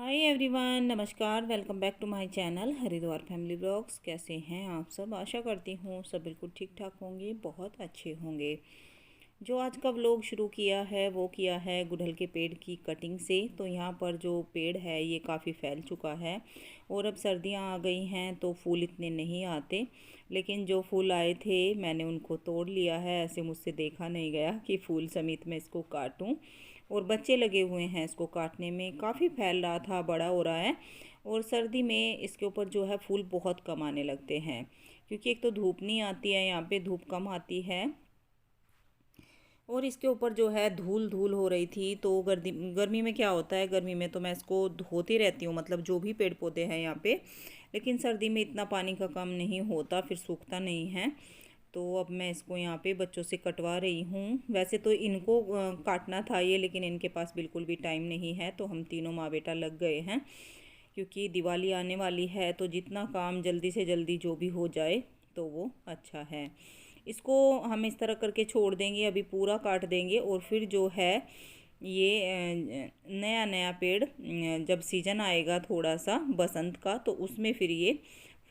हाय everyone, नमस्कार। Welcome back to my channel Haridwar family blogs. कैसे हैं आप सब? आशा करती हूँ सब बिल्कुल ठीक ठाक होंगे, बहुत अच्छे होंगे। जो आज का व्लॉग शुरू किया है वो किया है गुड़हल के पेड़ की कटिंग से। तो यहाँ पर जो पेड़ है ये काफ़ी फैल चुका है और अब सर्दियाँ आ गई हैं तो फूल इतने नहीं आते, लेकिन जो फूल आए थे मैंने उनको तोड़ लिया है। ऐसे मुझसे देखा नहीं गया कि फूल समेत मैं इसको काटूं, और बच्चे लगे हुए हैं इसको काटने में। काफ़ी फैल रहा था, बड़ा हो रहा है, और सर्दी में इसके ऊपर जो है फूल बहुत कम आने लगते हैं, क्योंकि एक तो धूप नहीं आती है, यहाँ पे धूप कम आती है, और इसके ऊपर जो है धूल धूल हो रही थी। तो गर्मी में क्या होता है, गर्मी में तो मैं इसको धोती रहती हूँ, मतलब जो भी पेड़ पौधे हैं यहाँ पे। लेकिन सर्दी में इतना पानी का कम नहीं होता, फिर सूखता नहीं है। तो अब मैं इसको यहाँ पे बच्चों से कटवा रही हूँ। वैसे तो इनको काटना था ये, लेकिन इनके पास बिल्कुल भी टाइम नहीं है, तो हम तीनों माँ बेटा लग गए हैं, क्योंकि दिवाली आने वाली है। तो जितना काम जल्दी से जल्दी जो भी हो जाए तो वो अच्छा है। इसको हम इस तरह करके छोड़ देंगे, अभी पूरा काट देंगे, और फिर जो है ये नया नया पेड़ जब सीजन आएगा थोड़ा सा बसंत का, तो उसमें फिर ये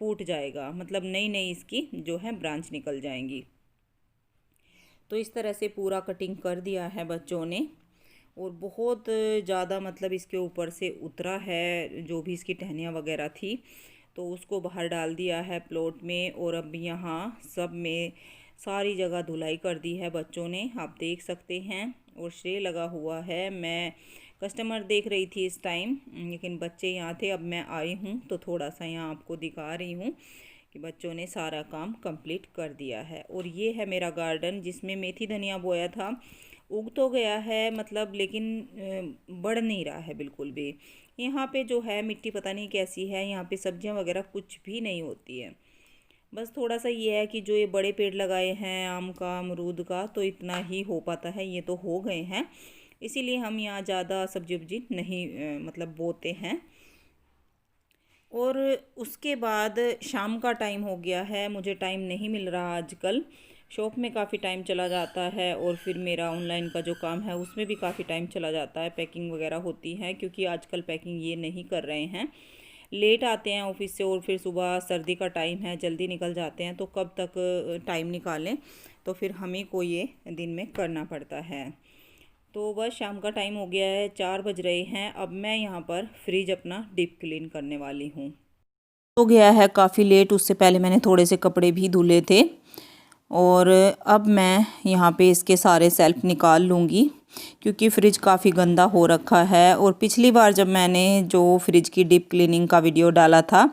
फूट जाएगा, मतलब नई नई इसकी जो है ब्रांच निकल जाएंगी। तो इस तरह से पूरा कटिंग कर दिया है बच्चों ने, और बहुत ज़्यादा मतलब इसके ऊपर से उतरा है जो भी इसकी टहनियाँ वगैरह थी, तो उसको बाहर डाल दिया है प्लॉट में। और अब यहाँ सब में सारी जगह धुलाई कर दी है बच्चों ने, आप देख सकते हैं। और श्रे लगा हुआ है। मैं कस्टमर देख रही थी इस टाइम, लेकिन बच्चे यहाँ थे। अब मैं आई हूँ तो थोड़ा सा यहाँ आपको दिखा रही हूँ कि बच्चों ने सारा काम कंप्लीट कर दिया है। और ये है मेरा गार्डन, जिसमें मेथी धनिया बोया था। उग तो गया है मतलब, लेकिन बढ़ नहीं रहा है बिल्कुल भी। यहाँ पे जो है मिट्टी पता नहीं कैसी है, यहाँ पे सब्जियाँ वगैरह कुछ भी नहीं होती है। बस थोड़ा सा ये है कि जो ये बड़े पेड़ लगाए हैं आम का, अमरूद का, तो इतना ही हो पाता है। ये तो हो गए हैं, इसीलिए हम यहाँ ज़्यादा सब्जी वब्जी नहीं मतलब बोते हैं। और उसके बाद शाम का टाइम हो गया है, मुझे टाइम नहीं मिल रहा आजकल। शॉप में काफ़ी टाइम चला जाता है, और फिर मेरा ऑनलाइन का जो काम है उसमें भी काफ़ी टाइम चला जाता है। पैकिंग वगैरह होती है, क्योंकि आजकल पैकिंग ये नहीं कर रहे हैं, लेट आते हैं ऑफिस से, और फिर सुबह सर्दी का टाइम है, जल्दी निकल जाते हैं, तो कब तक टाइम निकालें। तो फिर हमें को ये दिन में करना पड़ता है। तो बस शाम का टाइम हो गया है, 4 बज रहे हैं। अब मैं यहाँ पर फ्रिज अपना डीप क्लीन करने वाली हूँ। हो गया है काफ़ी लेट, उससे पहले मैंने थोड़े से कपड़े भी धुले थे। और अब मैं यहाँ पे इसके सारे सेल्फ निकाल लूँगी, क्योंकि फ्रिज काफ़ी गंदा हो रखा है। और पिछली बार जब मैंने जो फ्रिज की डीप क्लीनिंग का वीडियो डाला था,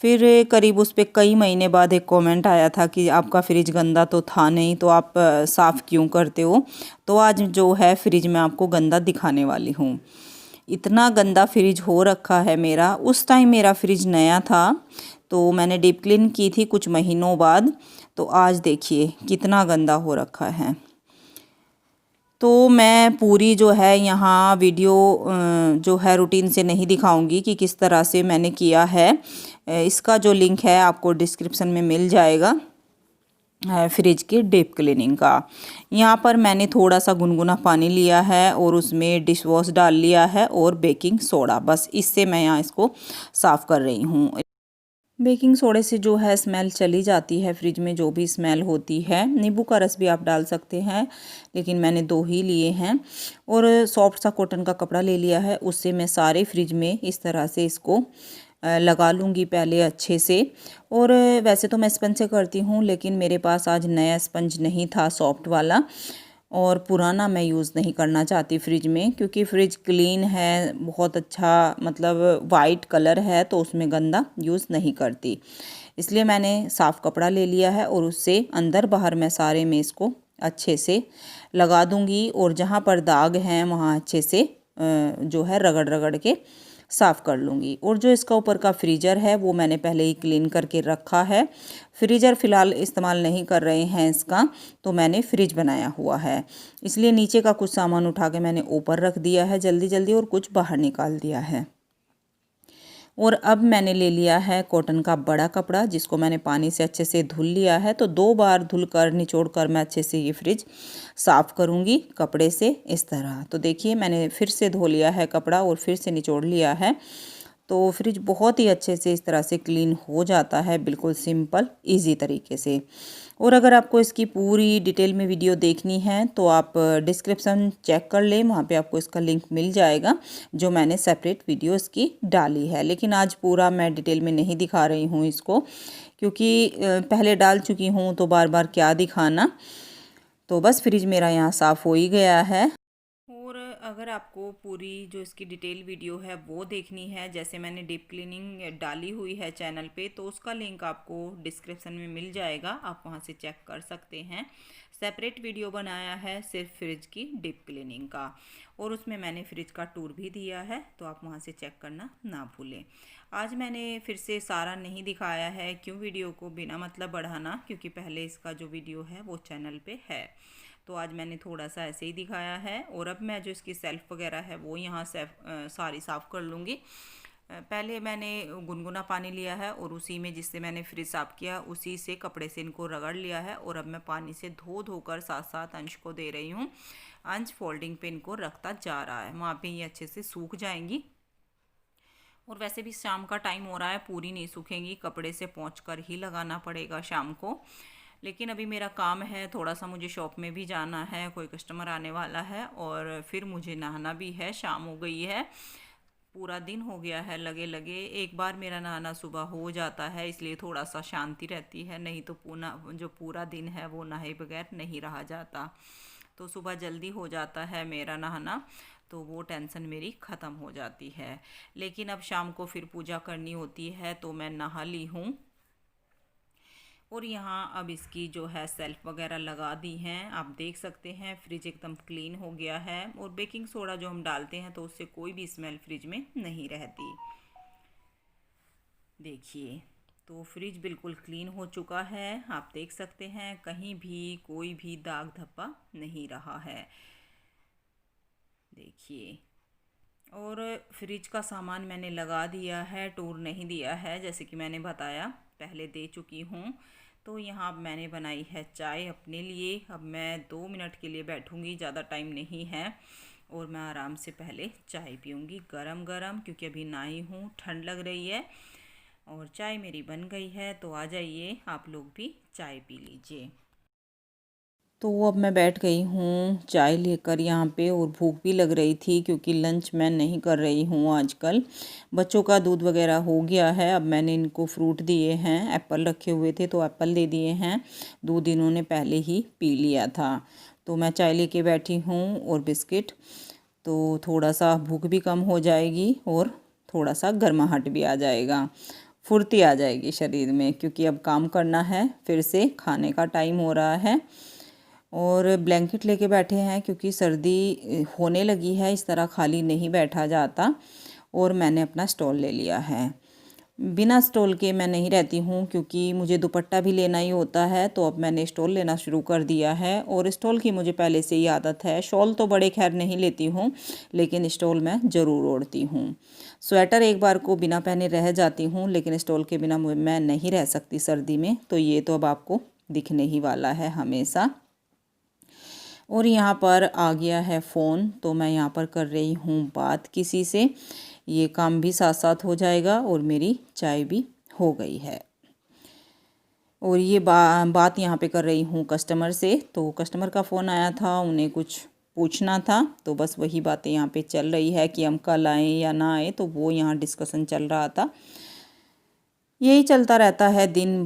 फिर करीब उस पर कई महीने बाद एक कमेंट आया था कि आपका फ्रिज गंदा तो था नहीं, तो आप साफ़ क्यों करते हो। तो आज जो है फ्रिज मैं आपको गंदा दिखाने वाली हूँ। इतना गंदा फ्रिज हो रखा है मेरा। उस टाइम मेरा फ्रिज नया था, तो मैंने डीप क्लीन की थी कुछ महीनों बाद। तो आज देखिए कितना गंदा हो रखा है। तो मैं पूरी जो है यहाँ वीडियो जो है रूटीन से नहीं दिखाऊंगी कि किस तरह से मैंने किया है। इसका जो लिंक है आपको डिस्क्रिप्शन में मिल जाएगा, फ्रिज की डीप क्लीनिंग का। यहाँ पर मैंने थोड़ा सा गुनगुना पानी लिया है, और उसमें डिश वॉश डाल लिया है, और बेकिंग सोडा। बस इससे मैं यहाँ इसको साफ़ कर रही हूँ। बेकिंग सोडे से जो है स्मेल चली जाती है, फ्रिज में जो भी स्मेल होती है। नींबू का रस भी आप डाल सकते हैं, लेकिन मैंने 2 ही लिए हैं। और सॉफ्ट सा कॉटन का कपड़ा ले लिया है, उससे मैं सारे फ्रिज में इस तरह से इसको लगा लूँगी पहले अच्छे से। और वैसे तो मैं स्पंज से करती हूँ, लेकिन मेरे पास आज नया स्पंज नहीं था सॉफ्ट वाला, और पुराना मैं यूज़ नहीं करना चाहती फ्रिज में, क्योंकि फ्रिज क्लीन है, बहुत अच्छा मतलब वाइट कलर है, तो उसमें गंदा यूज़ नहीं करती। इसलिए मैंने साफ़ कपड़ा ले लिया है, और उससे अंदर बाहर मैं सारे में इसको अच्छे से लगा दूंगी। और जहाँ पर दाग हैं वहाँ अच्छे से जो है रगड़ रगड़ के साफ़ कर लूँगी। और जो इसका ऊपर का फ्रीज़र है वो मैंने पहले ही क्लीन करके रखा है। फ्रीज़र फ़िलहाल इस्तेमाल नहीं कर रहे हैं इसका, तो मैंने फ्रिज बनाया हुआ है, इसलिए नीचे का कुछ सामान उठा के मैंने ऊपर रख दिया है जल्दी जल्दी, और कुछ बाहर निकाल दिया है। और अब मैंने ले लिया है कॉटन का बड़ा कपड़ा, जिसको मैंने पानी से अच्छे से धुल लिया है। तो 2 बार धुलकर निचोड़ कर मैं अच्छे से ये फ्रिज साफ़ करूँगी कपड़े से इस तरह। तो देखिए मैंने फिर से धो लिया है कपड़ा और फिर से निचोड़ लिया है। तो फ्रिज बहुत ही अच्छे से इस तरह से क्लीन हो जाता है, बिल्कुल सिंपल इजी तरीके से। और अगर आपको इसकी पूरी डिटेल में वीडियो देखनी है तो आप डिस्क्रिप्शन चेक कर लें, वहाँ पे आपको इसका लिंक मिल जाएगा, जो मैंने सेपरेट वीडियो इसकी डाली है। लेकिन आज पूरा मैं डिटेल में नहीं दिखा रही हूँ इसको, क्योंकि पहले डाल चुकी हूँ तो बार बार क्या दिखाना। तो बस फ्रिज मेरा यहाँ साफ़ हो ही गया है। और अगर आपको पूरी जो इसकी डिटेल वीडियो है वो देखनी है, जैसे मैंने डीप क्लीनिंग डाली हुई है चैनल पे, तो उसका लिंक आपको डिस्क्रिप्शन में मिल जाएगा, आप वहां से चेक कर सकते हैं। सेपरेट वीडियो बनाया है सिर्फ फ्रिज की डीप क्लीनिंग का, और उसमें मैंने फ्रिज का टूर भी दिया है, तो आप वहां से चेक करना ना भूलें। आज मैंने फिर से सारा नहीं दिखाया है, क्यों वीडियो को बिना मतलब बढ़ाना, क्योंकि पहले इसका जो वीडियो है वो चैनल पे है। तो आज मैंने थोड़ा सा ऐसे ही दिखाया है। और अब मैं जो इसकी सेल्फ़ वगैरह है वो यहाँ से सारी साफ़ कर लूँगी। पहले मैंने गुनगुना पानी लिया है और उसी में, जिससे मैंने फ्रिज साफ़ किया, उसी से कपड़े से इनको रगड़ लिया है। और अब मैं पानी से धो धोकर साथ साथ अंश को दे रही हूँ। अंश फोल्डिंग पे इनको रखता जा रहा है, वहाँ पे ये अच्छे से सूख जाएंगी। और वैसे भी शाम का टाइम हो रहा है, पूरी नहीं सूखेंगी, कपड़े से पोंछ कर ही लगाना पड़ेगा शाम को। लेकिन अभी मेरा काम है थोड़ा सा, मुझे शॉप में भी जाना है, कोई कस्टमर आने वाला है, और फिर मुझे नहाना भी है। शाम हो गई है, पूरा दिन हो गया है लगे लगे। एक बार मेरा नहाना सुबह हो जाता है, इसलिए थोड़ा सा शांति रहती है, नहीं तो पूरा दिन है वो नहाए बगैर नहीं रहा जाता। तो सुबह जल्दी हो जाता है मेरा नहाना, तो वो टेंशन मेरी ख़त्म हो जाती है। लेकिन अब शाम को फिर पूजा करनी होती है, तो मैं नहा ली हूँ। और यहाँ अब इसकी जो है सेल्फ वगैरह लगा दी हैं, आप देख सकते हैं। फ्रिज एकदम क्लीन हो गया है, और बेकिंग सोडा जो हम डालते हैं तो उससे कोई भी स्मेल फ्रिज में नहीं रहती। देखिए, तो फ्रिज बिल्कुल क्लीन हो चुका है, आप देख सकते हैं, कहीं भी कोई भी दाग धब्बा नहीं रहा है। देखिए, और फ्रिज का सामान मैंने लगा दिया है, टूर नहीं दिया है, जैसे कि मैंने बताया, पहले दे चुकी हूँ। तो यहाँ अब मैंने बनाई है चाय अपने लिए। अब मैं 2 मिनट के लिए बैठूँगी, ज़्यादा टाइम नहीं है, और मैं आराम से पहले चाय पीऊँगी गरम गरम, क्योंकि अभी नहाई हूँ, ठंड लग रही है। और चाय मेरी बन गई है, तो आ जाइए आप लोग भी चाय पी लीजिए। तो अब मैं बैठ गई हूँ चाय लेकर यहाँ पे, और भूख भी लग रही थी, क्योंकि लंच मैं नहीं कर रही हूँ आजकल। बच्चों का दूध वगैरह हो गया है। अब मैंने इनको फ्रूट दिए हैं, एप्पल रखे हुए थे तो एप्पल दे दिए हैं, दूध इन्होंने पहले ही पी लिया था। तो मैं चाय लेके बैठी हूँ और बिस्किट, तो थोड़ा सा भूख भी कम हो जाएगी और थोड़ा सा गर्माहट भी आ जाएगा, फुर्ती आ जाएगी शरीर में, क्योंकि अब काम करना है, फिर से खाने का टाइम हो रहा है। और ब्लैंकेट लेके बैठे हैं, क्योंकि सर्दी होने लगी है, इस तरह खाली नहीं बैठा जाता। और मैंने अपना स्टॉल ले लिया है, बिना स्टॉल के मैं नहीं रहती हूँ, क्योंकि मुझे दुपट्टा भी लेना ही होता है। तो अब मैंने स्टॉल लेना शुरू कर दिया है, और स्टॉल की मुझे पहले से ही आदत है। शॉल तो बड़े खैर नहीं लेती हूँ, लेकिन स्टॉल मैं ज़रूर ओढ़ती हूँ। स्वेटर एक बार को बिना पहने रह जाती हूँ, लेकिन स्टॉल के बिना मैं नहीं रह सकती सर्दी में। तो ये तो अब आपको दिखने ही वाला है हमेशा। और यहाँ पर आ गया है फ़ोन, तो मैं यहाँ पर कर रही हूँ बात किसी से, ये काम भी साथ साथ हो जाएगा, और मेरी चाय भी हो गई है। और ये बात यहाँ पे कर रही हूँ कस्टमर से। तो कस्टमर का फ़ोन आया था, उन्हें कुछ पूछना था, तो बस वही बातें यहाँ पे चल रही है कि हम कल आएँ या ना आए, तो वो यहाँ डिस्कशन चल रहा था। यही चलता रहता है, दिन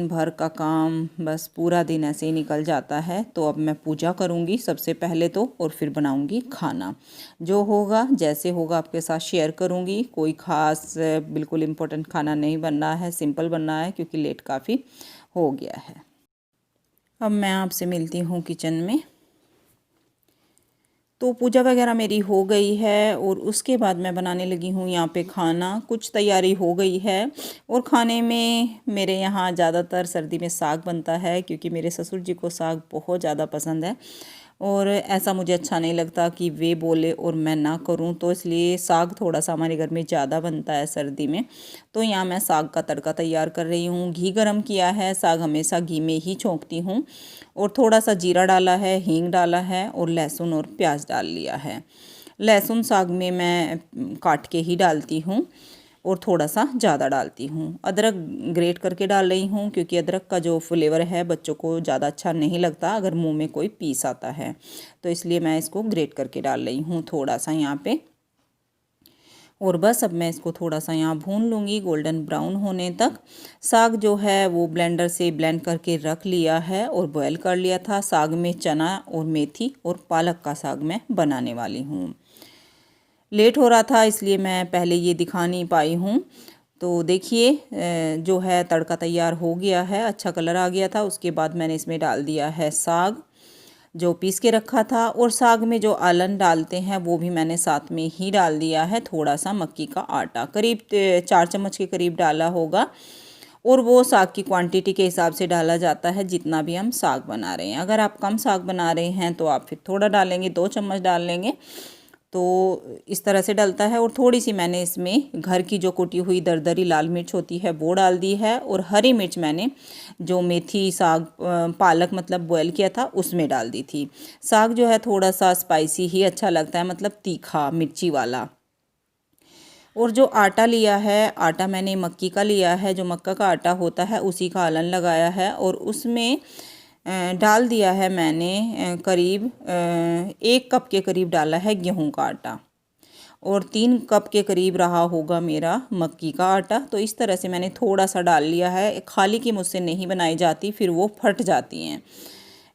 भर का काम, बस पूरा दिन ऐसे ही निकल जाता है। तो अब मैं पूजा करूँगी सबसे पहले तो, और फिर बनाऊँगी खाना। जो होगा जैसे होगा आपके साथ शेयर करूँगी। कोई ख़ास बिल्कुल इम्पोर्टेंट खाना नहीं बनना है, सिंपल बनना है, क्योंकि लेट काफ़ी हो गया है। अब मैं आपसे मिलती हूँ किचन में। तो पूजा वगैरह मेरी हो गई है, और उसके बाद मैं बनाने लगी हूँ यहाँ पे खाना। कुछ तैयारी हो गई है, और खाने में मेरे यहाँ ज़्यादातर सर्दी में साग बनता है, क्योंकि मेरे ससुर जी को साग बहुत ज़्यादा पसंद है। और ऐसा मुझे अच्छा नहीं लगता कि वे बोले और मैं ना करूं, तो इसलिए साग थोड़ा सा हमारे घर में ज़्यादा बनता है सर्दी में। तो यहाँ मैं साग का तड़का तैयार कर रही हूँ। घी गरम किया है, साग हमेशा घी में ही छौंकती हूँ। और थोड़ा सा जीरा डाला है, हींग डाला है और लहसुन और प्याज डाल लिया है। लहसुन साग में मैं काट के ही डालती हूँ और थोड़ा सा ज़्यादा डालती हूँ। अदरक ग्रेट करके डाल रही हूँ क्योंकि अदरक का जो फ्लेवर है बच्चों को ज़्यादा अच्छा नहीं लगता अगर मुंह में कोई पीस आता है, तो इसलिए मैं इसको ग्रेट करके डाल रही हूँ थोड़ा सा यहाँ पे। और बस अब मैं इसको थोड़ा सा यहाँ भून लूँगी गोल्डन ब्राउन होने तक। साग जो है वो ब्लेंडर से ब्लेंड करके रख लिया है और बॉयल कर लिया था। साग में चना और मेथी और पालक का साग मैं बनाने वाली हूँ। लेट हो रहा था इसलिए मैं पहले ये दिखा नहीं पाई हूँ। तो देखिए जो है तड़का तैयार हो गया है, अच्छा कलर आ गया था। उसके बाद मैंने इसमें डाल दिया है साग जो पीस के रखा था, और साग में जो आलन डालते हैं वो भी मैंने साथ में ही डाल दिया है। थोड़ा सा मक्की का आटा करीब 4 चम्मच के करीब डाला होगा, और वो साग की क्वांटिटी के हिसाब से डाला जाता है जितना भी हम साग बना रहे हैं। अगर आप कम साग बना रहे हैं तो आप फिर थोड़ा डालेंगे, 2 चम्मच डाल लेंगे। तो इस तरह से डलता है। और थोड़ी सी मैंने इसमें घर की जो कुटी हुई दरदरी लाल मिर्च होती है वो डाल दी है, और हरी मिर्च मैंने जो मेथी साग पालक मतलब बॉयल किया था उसमें डाल दी थी। साग जो है थोड़ा सा स्पाइसी ही अच्छा लगता है, मतलब तीखा मिर्ची वाला। और जो आटा लिया है, आटा मैंने मक्की का लिया है, जो मक्का का आटा होता है उसी का आलन लगाया है, और उसमें डाल दिया है मैंने करीब 1 कप के करीब डाला है गेहूं का आटा, और 3 कप के करीब रहा होगा मेरा मक्की का आटा। तो इस तरह से मैंने थोड़ा सा डाल लिया है। खाली की मुझसे नहीं बनाई जाती, फिर वो फट जाती हैं।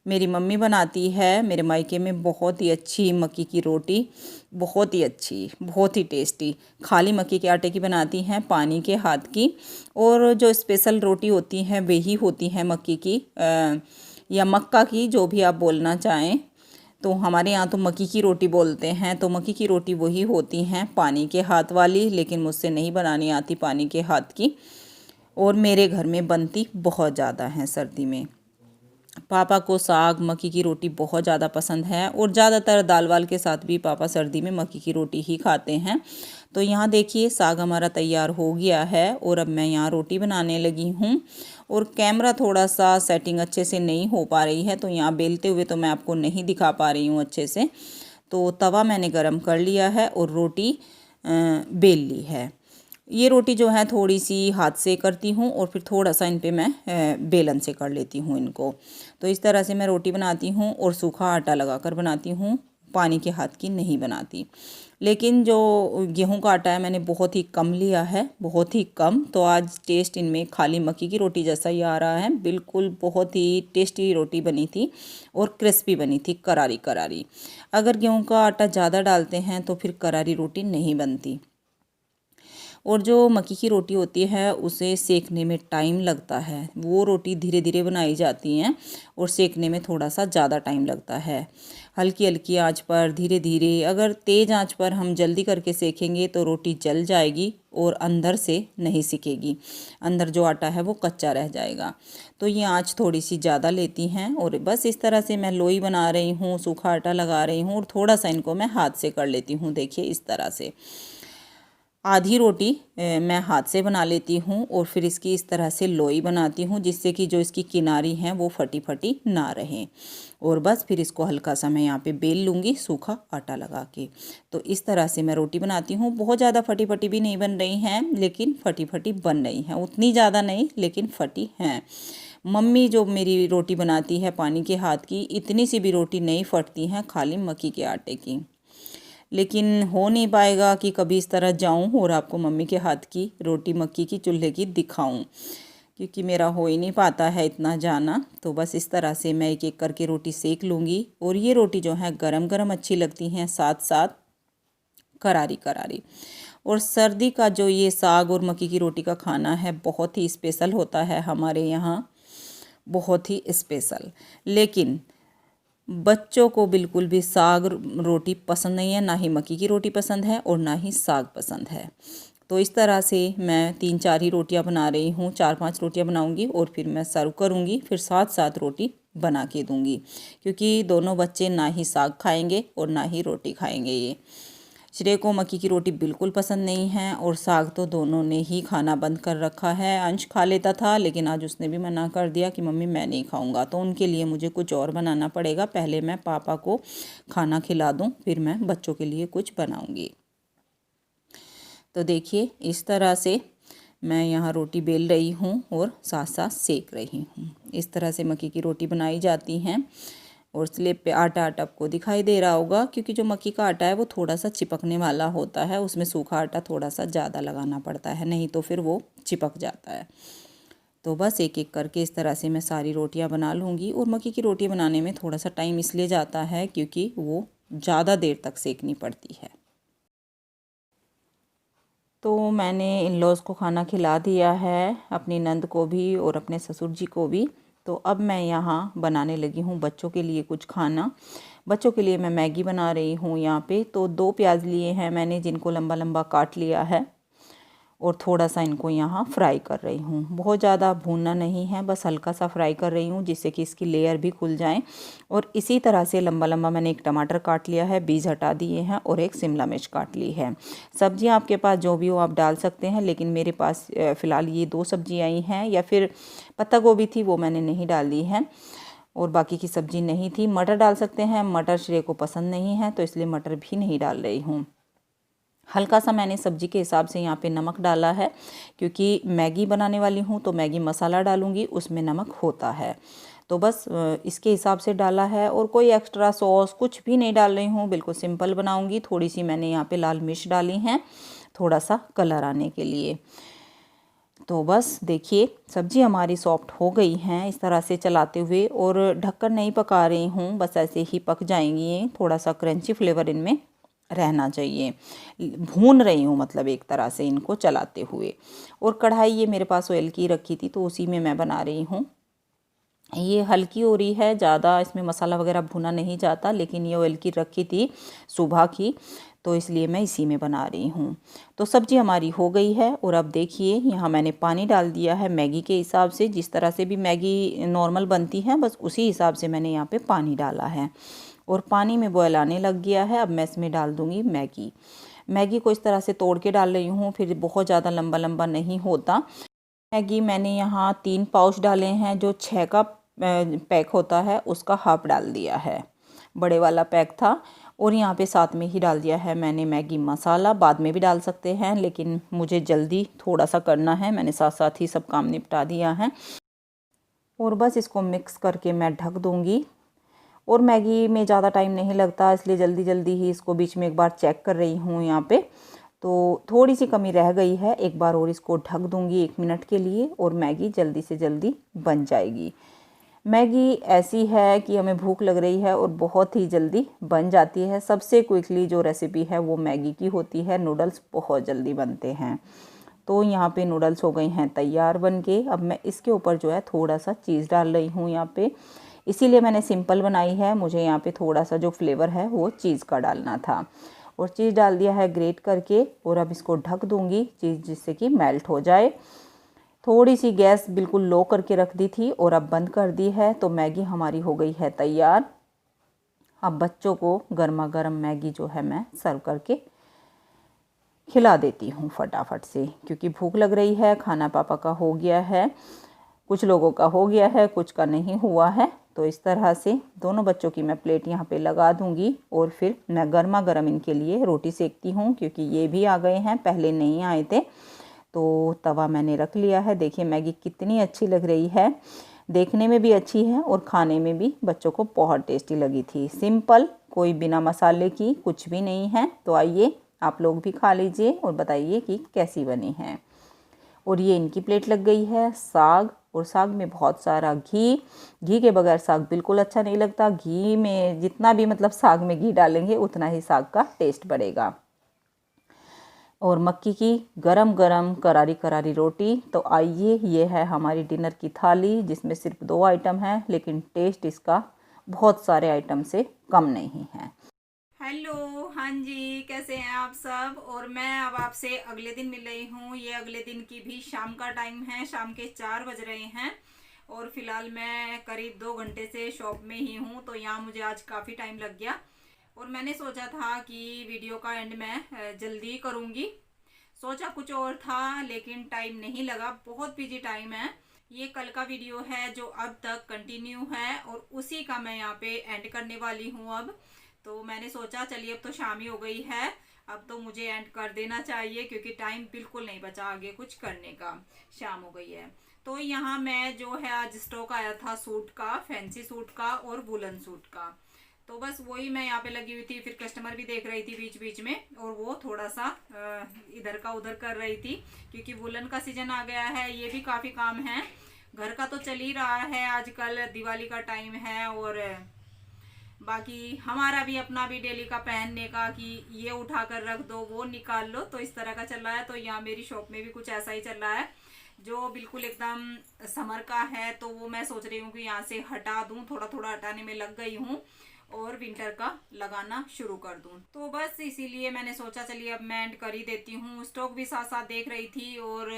मेरी मम्मी बनाती है मेरे मायके में बहुत ही अच्छी मक्की की रोटी, बहुत ही अच्छी, बहुत ही टेस्टी। खाली मक्की के आटे की बनाती हैं, पानी के हाथ की। और जो स्पेशल रोटी होती हैं वही होती हैं मक्की की या मक्का की, जो भी आप बोलना चाहें। तो हमारे यहाँ तो मक्की की रोटी बोलते हैं। तो मक्की की रोटी वही होती हैं पानी के हाथ वाली, लेकिन मुझसे नहीं बनानी आती पानी के हाथ की। और मेरे घर में बनती बहुत ज़्यादा हैं सर्दी में। पापा को साग मक्की की रोटी बहुत ज़्यादा पसंद है, और ज़्यादातर दाल वाल के साथ भी पापा सर्दी में मक्की की रोटी ही खाते हैं। तो यहाँ देखिए साग हमारा तैयार हो गया है, और अब मैं यहाँ रोटी बनाने लगी हूँ। और कैमरा थोड़ा सा सेटिंग अच्छे से नहीं हो पा रही है, तो यहाँ बेलते हुए तो मैं आपको नहीं दिखा पा रही हूँ अच्छे से। तो तवा मैंने गरम कर लिया है और रोटी बेल ली है। ये रोटी जो है थोड़ी सी हाथ से करती हूँ, और फिर थोड़ा सा इन पे मैं बेलन से कर लेती हूँ इनको। तो इस तरह से मैं रोटी बनाती हूँ, और सूखा आटा लगाकर बनाती हूँ, पानी के हाथ की नहीं बनाती। लेकिन जो गेहूं का आटा है मैंने बहुत ही कम लिया है, बहुत ही कम। तो आज टेस्ट इनमें खाली मक्की की रोटी जैसा ही आ रहा है। बिल्कुल बहुत ही टेस्टी रोटी बनी थी, और क्रिस्पी बनी थी, करारी करारी। अगर गेहूं का आटा ज़्यादा डालते हैं तो फिर करारी रोटी नहीं बनती। और जो मक्की की रोटी होती है उसे सेकने में टाइम लगता है। वो रोटी धीरे धीरे बनाई जाती हैं, और सेकने में थोड़ा सा ज़्यादा टाइम लगता है। हल्की हल्की आंच पर धीरे धीरे, अगर तेज़ आंच पर हम जल्दी करके सेकेंगे तो रोटी जल जाएगी और अंदर से नहीं सिकेगी, अंदर जो आटा है वो कच्चा रह जाएगा। तो ये आंच थोड़ी सी ज़्यादा लेती हैं। और बस इस तरह से मैं लोई बना रही हूँ, सूखा आटा लगा रही हूँ, और थोड़ा सा इनको मैं हाथ से कर लेती हूँ। देखिए इस तरह से आधी रोटी मैं हाथ से बना लेती हूँ, और फिर इसकी इस तरह से लोई बनाती हूँ जिससे कि जो इसकी किनारी हैं वो फटी फटी ना रहें। और बस फिर इसको हल्का सा मैं यहाँ पे बेल लूँगी सूखा आटा लगा के। तो इस तरह से मैं रोटी बनाती हूँ। बहुत ज़्यादा फटी फटी भी नहीं बन रही हैं, लेकिन फटी फटी बन रही हैं, उतनी ज़्यादा नहीं लेकिन फटी हैं। मम्मी जो मेरी रोटी बनाती है पानी के हाथ की, इतनी सी भी रोटी नहीं फटती हैं खाली मक्की के आटे की। लेकिन हो नहीं पाएगा कि कभी इस तरह जाऊं और आपको मम्मी के हाथ की रोटी मक्की की चूल्हे की दिखाऊं, क्योंकि मेरा हो ही नहीं पाता है इतना जाना। तो बस इस तरह से मैं एक एक करके रोटी सेक लूँगी। और ये रोटी जो है गरम गरम अच्छी लगती हैं, साथ साथ करारी करारी। और सर्दी का जो ये साग और मक्की की रोटी का खाना है बहुत ही स्पेशल होता है हमारे यहाँ, बहुत ही स्पेशल। लेकिन बच्चों को बिल्कुल भी साग रोटी पसंद नहीं है, ना ही मक्की की रोटी पसंद है और ना ही साग पसंद है। तो इस तरह से मैं 3-4 ही रोटियां बना रही हूँ, 4-5 रोटियां बनाऊंगी और फिर मैं सर्व करूँगी। फिर साथ साथ रोटी बना के दूंगी, क्योंकि दोनों बच्चे ना ही साग खाएंगे और ना ही रोटी खाएंगे। ये श्रेय को मक्की की रोटी बिल्कुल पसंद नहीं है और साग तो दोनों ने ही खाना बंद कर रखा है। अंश खा लेता था, लेकिन आज उसने भी मना कर दिया कि मम्मी मैं नहीं खाऊंगा, तो उनके लिए मुझे कुछ और बनाना पड़ेगा। पहले मैं पापा को खाना खिला दूं, फिर मैं बच्चों के लिए कुछ बनाऊंगी। तो देखिए इस तरह से मैं यहाँ रोटी बेल रही हूँ और साथ साथ सेक रही हूँ। इस तरह से मक्की की रोटी बनाई जाती हैं। और स्लेब पे आटा आपको दिखाई दे रहा होगा, क्योंकि जो मक्की का आटा है वो थोड़ा सा चिपकने वाला होता है, उसमें सूखा आटा थोड़ा सा ज़्यादा लगाना पड़ता है, नहीं तो फिर वो चिपक जाता है। तो बस एक एक करके इस तरह से मैं सारी रोटियां बना लूँगी। और मक्की की रोटी बनाने में थोड़ा सा टाइम इसलिए जाता है क्योंकि वो ज़्यादा देर तक सेकनी पड़ती है। तो मैंने इन लॉज़ को खाना खिला दिया है, अपनी नंद को भी और अपने ससुर जी को भी। तो अब मैं यहाँ बनाने लगी हूँ बच्चों के लिए कुछ खाना। बच्चों के लिए मैं मैगी बना रही हूँ यहाँ पे। तो 2 प्याज लिए हैं मैंने, जिनको लंबा लंबा काट लिया है, और थोड़ा सा इनको यहाँ फ्राई कर रही हूँ। बहुत ज़्यादा भूनना नहीं है, बस हल्का सा फ्राई कर रही हूँ, जिससे कि इसकी लेयर भी खुल जाए। और इसी तरह से लंबा लंबा मैंने एक टमाटर काट लिया है, बीज हटा दिए हैं, और एक शिमला मिर्च काट ली है। सब्जियाँ आपके पास जो भी हो आप डाल सकते हैं, लेकिन मेरे पास फ़िलहाल ये 2 सब्जी आई हैं, या फिर पत्ता गोभी थी वो मैंने नहीं डाली है, और बाकी की सब्जी नहीं थी। मटर डाल सकते हैं, मटर श्रेय को पसंद नहीं है तो इसलिए मटर भी नहीं डाल रही हूँ। हल्का सा मैंने सब्जी के हिसाब से यहाँ पे नमक डाला है, क्योंकि मैगी बनाने वाली हूँ तो मैगी मसाला डालूँगी, उसमें नमक होता है। तो बस इसके हिसाब से डाला है, और कोई एक्स्ट्रा सॉस कुछ भी नहीं डाल रही हूँ, बिल्कुल सिंपल बनाऊँगी। थोड़ी सी मैंने यहाँ पे लाल मिर्च डाली हैं, थोड़ा सा कलर आने के लिए। तो बस देखिए सब्जी हमारी सॉफ्ट हो गई हैं इस तरह से चलाते हुए, और ढककर नहीं पका रही हूँ, बस ऐसे ही पक जाएंगी। थोड़ा सा क्रंची फ्लेवर इनमें रहना चाहिए। भून रही हूँ मतलब एक तरह से इनको चलाते हुए। और कढ़ाई ये मेरे पास ऑयल की रखी थी तो उसी में मैं बना रही हूँ। ये हल्की हो रही है, ज़्यादा इसमें मसाला वगैरह भुना नहीं जाता, लेकिन ये ऑयल की रखी थी सुबह की, तो इसलिए मैं इसी में बना रही हूँ। तो सब्ज़ी हमारी हो गई है, और अब देखिए यहाँ मैंने पानी डाल दिया है मैगी के हिसाब से। जिस तरह से भी मैगी नॉर्मल बनती है बस उसी हिसाब से मैंने यहाँ पे पानी डाला है, और पानी में बॉयल आने लग गया है। अब मैं इसमें डाल दूँगी मैगी। मैगी को इस तरह से तोड़ के डाल रही हूँ, फिर बहुत ज़्यादा लंबा लंबा नहीं होता। मैगी मैंने यहाँ 3 पाउच डाले हैं, जो 6 का पैक होता है उसका हाफ डाल दिया है, बड़े वाला पैक था। और यहाँ पे साथ में ही डाल दिया है मैंने मैगी मसाला, बाद में भी डाल सकते हैं, लेकिन मुझे जल्दी थोड़ा सा करना है, मैंने साथ साथ ही सब काम निपटा दिया है। और बस इसको मिक्स करके मैं ढक दूँगी। और मैगी में ज़्यादा टाइम नहीं लगता, इसलिए जल्दी जल्दी ही इसको बीच में एक बार चेक कर रही हूँ यहाँ पे। तो थोड़ी सी कमी रह गई है, एक बार और इसको ढक दूँगी 1 मिनट के लिए, और मैगी जल्दी से जल्दी बन जाएगी। मैगी ऐसी है कि हमें भूख लग रही है और बहुत ही जल्दी बन जाती है। सबसे क्विकली जो रेसिपी है वो मैगी की होती है। नूडल्स बहुत जल्दी बनते हैं। तो यहाँ पे नूडल्स हो गए हैं तैयार बन के। अब मैं इसके ऊपर जो है थोड़ा सा चीज़ डाल रही हूँ यहाँ पे, इसीलिए मैंने सिंपल बनाई है। मुझे यहाँ पे थोड़ा सा जो फ्लेवर है वो चीज़ का डालना था, और चीज़ डाल दिया है ग्रेट करके। और अब इसको ढक दूँगी चीज़ जिससे कि मेल्ट हो जाए। थोड़ी सी गैस बिल्कुल लो करके रख दी थी और अब बंद कर दी है। तो मैगी हमारी हो गई है तैयार। अब बच्चों को गर्मा गर्म मैगी जो है मैं सर्व करके खिला देती हूँ फटाफट से, क्योंकि भूख लग रही है। खाना पापा का हो गया है, कुछ लोगों का हो गया है, कुछ का नहीं हुआ है। तो इस तरह से दोनों बच्चों की मैं प्लेट यहाँ पे लगा दूँगी, और फिर मैं गर्मा गर्म इनके लिए रोटी सेकती हूँ, क्योंकि ये भी आ गए हैं, पहले नहीं आए थे। तो तवा मैंने रख लिया है। देखिए मैगी कितनी अच्छी लग रही है, देखने में भी अच्छी है और खाने में भी बच्चों को बहुत टेस्टी लगी थी। सिंपल, कोई बिना मसाले की कुछ भी नहीं है। तो आइए आप लोग भी खा लीजिए और बताइए कि कैसी बनी है। और ये इनकी प्लेट लग गई है साग, और साग में बहुत सारा घी। घी के बगैर साग बिल्कुल अच्छा नहीं लगता। घी में जितना भी मतलब साग में घी डालेंगे उतना ही साग का टेस्ट बढ़ेगा। और मक्की की गरम गरम करारी करारी रोटी। तो आइए, ये है हमारी डिनर की थाली, जिसमें सिर्फ 2 आइटम हैं, लेकिन टेस्ट इसका बहुत सारे आइटम से कम नहीं है। हेलो, हाँ जी, कैसे हैं आप सब। और मैं अब आपसे अगले दिन मिल रही हूँ। ये अगले दिन की भी शाम का टाइम है, शाम के 4 बज रहे हैं। और फिलहाल मैं करीब 2 घंटे से शॉप में ही हूँ, तो यहाँ मुझे आज काफ़ी टाइम लग गया। और मैंने सोचा था कि वीडियो का एंड मैं जल्दी करूँगी, सोचा कुछ और था लेकिन टाइम नहीं लगा, बहुत बिजी टाइम है। ये कल का वीडियो है जो अब तक कंटिन्यू है और उसी का मैं यहाँ पे एंड करने वाली हूँ अब। तो मैंने सोचा चलिए अब तो शाम ही हो गई है, अब तो मुझे एंड कर देना चाहिए क्योंकि टाइम बिल्कुल नहीं बचा आगे कुछ करने का, शाम हो गई है। तो यहाँ मैं जो है आज स्टॉक आया था सूट का, फैंसी सूट का और वुलन सूट का, तो बस वही मैं यहाँ पे लगी हुई थी। फिर कस्टमर भी देख रही थी बीच बीच में और वो थोड़ा सा इधर का उधर कर रही थी क्योंकि वुलन का सीजन आ गया है, ये भी काफ़ी काम है। घर का तो चल ही रहा है, आजकल दिवाली का टाइम है और बाकी हमारा भी अपना भी डेली का पहनने का कि ये उठा कर रख दो वो निकाल लो, तो इस तरह का चल रहा है। तो यहाँ मेरी शॉप में भी कुछ ऐसा ही चल रहा है जो बिल्कुल एकदम समर का है, तो वो मैं सोच रही हूँ कि यहाँ से हटा दूँ, थोड़ा थोड़ा हटाने में लग गई हूँ और विंटर का लगाना शुरू कर दूं। तो बस इसीलिए मैंने सोचा चलिए अब मैं एंड कर ही देती हूँ। स्टॉक भी साथ साथ देख रही थी और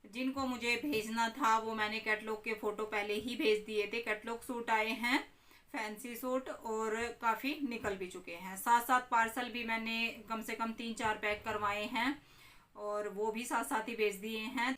जिनको मुझे भेजना था वो मैंने कैटलॉग के फोटो पहले ही भेज दिए थे। कैटलॉग सूट आए हैं, फैंसी सूट, और काफ़ी निकल भी चुके हैं। साथ साथ पार्सल भी मैंने कम से कम 3-4 पैक करवाए हैं और वो भी साथ साथ ही भेज दिए हैं।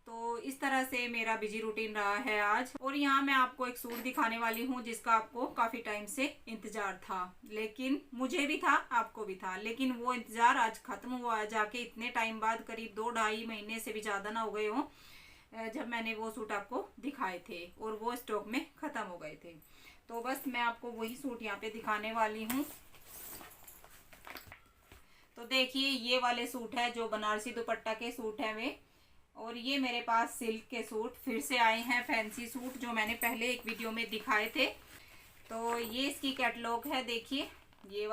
तो इस तरह से मेरा बिजी रूटीन रहा है आज। और यहाँ मैं आपको एक सूट दिखाने वाली हूँ जिसका आपको काफ़ी टाइम से इंतज़ार था, लेकिन मुझे भी था आपको भी था, लेकिन वो इंतज़ार आज ख़त्म हुआ जाके इतने टाइम बाद, करीब 2-2.5 महीने से भी ज़्यादा ना हो गए हों जब मैंने वो सूट आपको दिखाए थे और वो स्टॉक में ख़त्म हो गए थे। तो बस मैं आपको वही सूट यहाँ पे दिखाने वाली हूँ। तो देखिए ये वाले सूट है जो बनारसी दुपट्टा के सूट है वे, और ये मेरे पास सिल्क के सूट फिर से आए हैं, फैंसी सूट जो मैंने पहले एक वीडियो में दिखाए थे। तो ये इसकी कैटलॉग है, देखिए ये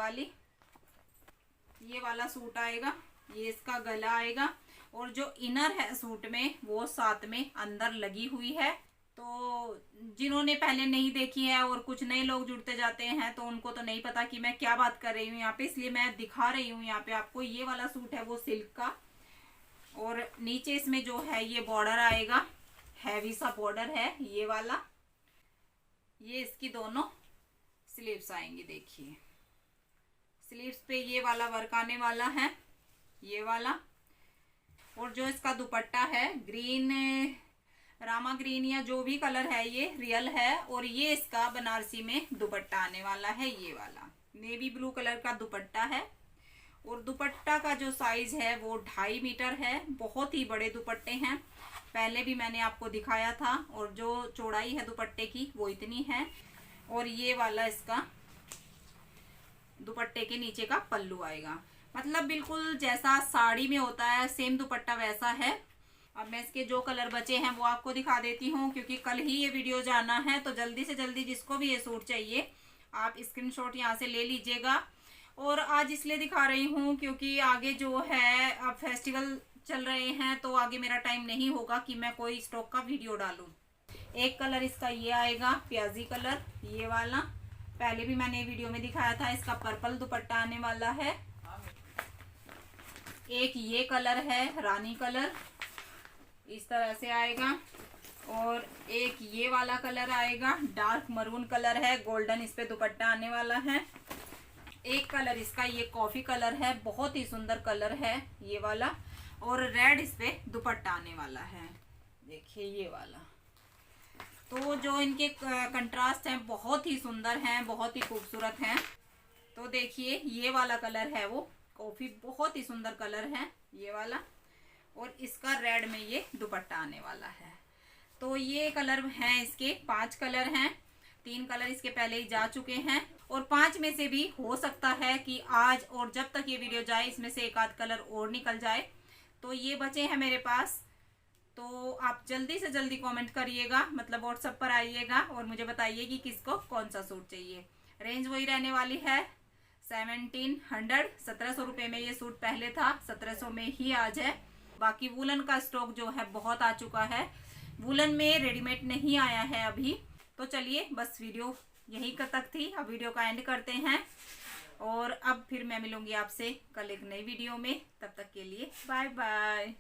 वाला सूट आएगा, ये इसका गला आएगा और जो इनर है सूट में वो साथ में अंदर लगी हुई है। तो जिन्होंने पहले नहीं देखी है और कुछ नए लोग जुड़ते जाते हैं तो उनको तो नहीं पता कि मैं क्या बात कर रही हूँ यहाँ पे, इसलिए मैं दिखा रही हूँ यहाँ पे आपको। ये वाला सूट है वो सिल्क का, और नीचे इसमें जो है ये बॉर्डर आएगा, हैवी सा बॉर्डर है ये वाला। ये इसकी दोनों स्लीव्स आएंगी, देखिए स्लीव्स पे ये वाला वर्क आने वाला है, ये वाला। और जो इसका दुपट्टा है ग्रीन, रामा ग्रीन या जो भी कलर है ये रियल है, और ये इसका बनारसी में दुपट्टा आने वाला है, ये वाला नेवी ब्लू कलर का दुपट्टा है। और दुपट्टा का जो साइज है वो 2.5 मीटर है, बहुत ही बड़े दुपट्टे हैं, पहले भी मैंने आपको दिखाया था। और जो चौड़ाई है दुपट्टे की वो इतनी है। और ये वाला इसका दुपट्टे के नीचे का पल्लू आएगा, मतलब बिल्कुल जैसा साड़ी में होता है सेम दुपट्टा वैसा है। अब मैं इसके जो कलर बचे हैं वो आपको दिखा देती हूँ क्योंकि कल ही ये वीडियो जाना है, तो जल्दी से जल्दी जिसको भी ये सूट चाहिए आप स्क्रीनशॉट यहाँ से ले लीजिएगा। और आज इसलिए दिखा रही हूँ क्योंकि आगे जो है अब फेस्टिवल चल रहे हैं, तो आगे मेरा टाइम नहीं होगा कि मैं कोई स्टॉक का वीडियो डालूं। एक कलर इसका ये आएगा प्याजी कलर, ये वाला पहले भी मैंने वीडियो में दिखाया था, इसका पर्पल दुपट्टा आने वाला है। एक ये कलर है रानी कलर, इस तरह से आएगा। और एक ये वाला कलर आएगा डार्क मरून कलर है, गोल्डन इस पे दुपट्टा आने वाला है। एक कलर इसका ये कॉफी कलर है, बहुत ही सुंदर कलर है ये वाला, और रेड इस पे दुपट्टा आने वाला है, देखिए ये वाला। तो जो इनके कंट्रास्ट हैं बहुत ही सुंदर हैं, बहुत ही खूबसूरत हैं। तो देखिए ये वाला कलर है वो कॉफी, बहुत ही सुंदर कलर है ये वाला, और इसका रेड में ये दुपट्टा आने वाला है। तो ये कलर हैं, इसके 5 कलर हैं, 3 कलर इसके पहले ही जा चुके हैं और 5 में से भी हो सकता है कि आज और जब तक ये वीडियो जाए इसमें से एक आध कलर और निकल जाए। तो ये बचे हैं मेरे पास, तो आप जल्दी से जल्दी कमेंट करिएगा, मतलब व्हाट्सएप पर आइएगा और मुझे बताइए कि किसको कौन सा सूट चाहिए। रेंज वही रहने वाली है 1700, 1700 रुपये में ये सूट पहले था, 1700 में ही आज है। बाकी वुलन का स्टॉक जो है बहुत आ चुका है, वुलन में रेडीमेड नहीं आया है अभी। तो चलिए बस वीडियो यही तक थी, अब वीडियो का एंड करते हैं और अब फिर मैं मिलूंगी आपसे कल एक नई वीडियो में। तब तक के लिए बाय बाय।